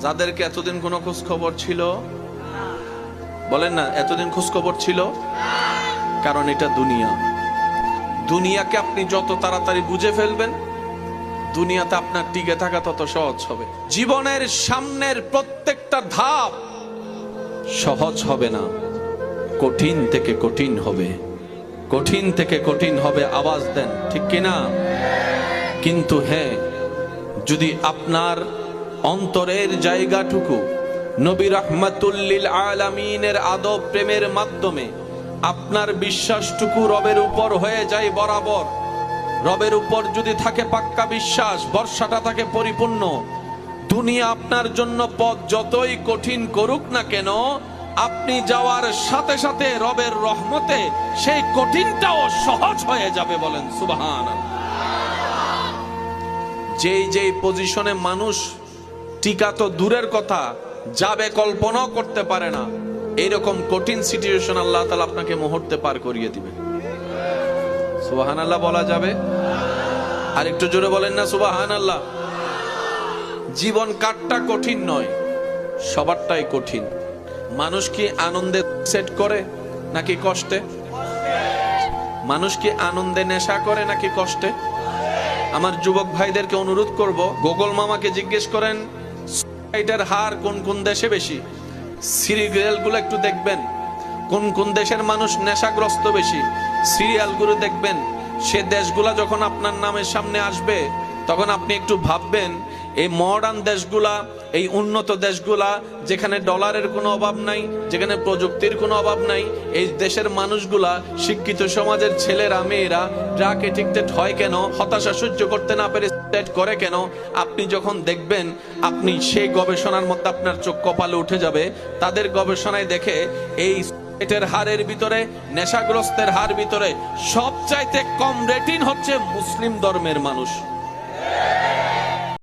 যাদেরকে এতদিন কোনো খোঁজ খবর ছিল, বলেন না এতদিন খোঁজ খবর ছিল? কারণ এটা দুনিয়া। দুনিয়াকে আপনি যত তাড়াতাড়ি বুঝে ফেলবেন, দুনিয়াতে আপনার টিকে থাকা তত সহজ হবে। জীবনের সামনের প্রত্যেকটা ধাপ সহজ হবে না, কঠিন থেকে কঠিন হবে, কঠিন থেকে কঠিন হবে। আওয়াজ দেন ঠিক কিনা? কিন্তু হ্যাঁ, যদি আপনার অন্তরের জায়গাটুকু নবী রাহমাতুল লিল আলামিনের আদব প্রেমের মাধ্যমে আপনার বিশ্বাসটুকু রবের উপর হয়ে যায় বরাবর, রবের উপর যদি থাকে পাক্কা বিশ্বাস, ভরসাটা থাকে পরিপূর্ণ, দুনিয়া আপনার জন্য পথ যতই কঠিন করুক না কেন, আপনি যাওয়ার সাথে সাথে রবের রহমতে সেই কঠিনটাও সহজ হয়ে যাবে। বলেন সুবহানাল্লাহ। যেই পজিশনে মানুষ টিকা তো দূরের কথা, যাবে কল্পনাও করতে পারে না, এইরকম কঠিন সিচুয়েশন আল্লাহ তাআলা আপনাকে মুহূর্তে পার করিয়ে দিবে। সুবহানাল্লাহ বলা যাবে? আর একটু জোরে বলেন না সুবহানাল্লাহ। জীবন কাটটা কঠিন নয়, সবারটাই কঠিন। মানুষ কি আনন্দে সেট করে নাকি কষ্টে? মানুষ কি আনন্দে নেশা করে নাকি কষ্টে? আমার যুবক ভাইদেরকে অনুরোধ করব, গোকুল মামাকে জিজ্ঞেস করেন সুসাইডের হার কোন কোন দেশে বেশি। সিরিয়ালগুলো একটু দেখবেন, কোন কোন দেশের মানুষ নেশাগ্রস্ত বেশি। সিরিয়ালগুলো দেখবেন, সে দেশগুলা যখন আপনার নামের সামনে আসবে তখন আপনি একটু ভাববেন, এই মডার্ন দেশগুলা, এই উন্নত দেশগুলা, যেখানে ডলারের কোনো অভাব নাই, যেখানে প্রযুক্তির কোনো অভাব নাই, এই দেশের মানুষগুলা, শিক্ষিত সমাজের ছেলেরা মেয়েরা ড্রাগ এডিক্টেড হয় কেন? হতাশা সহ্য করতে না পেরে সুসাইড করে কেন? আপনি যখন দেখবেন, আপনি সেই গবেষণার মধ্যে আপনার চোখ কপালে উঠে যাবে। তাদের গবেষণায় দেখে এই এটার হারের ভিতরে, নেশাগ্রস্তের হার ভিতরে সবচাইতে কম রেটিং হচ্ছে মুসলিম ধর্মের মানুষ।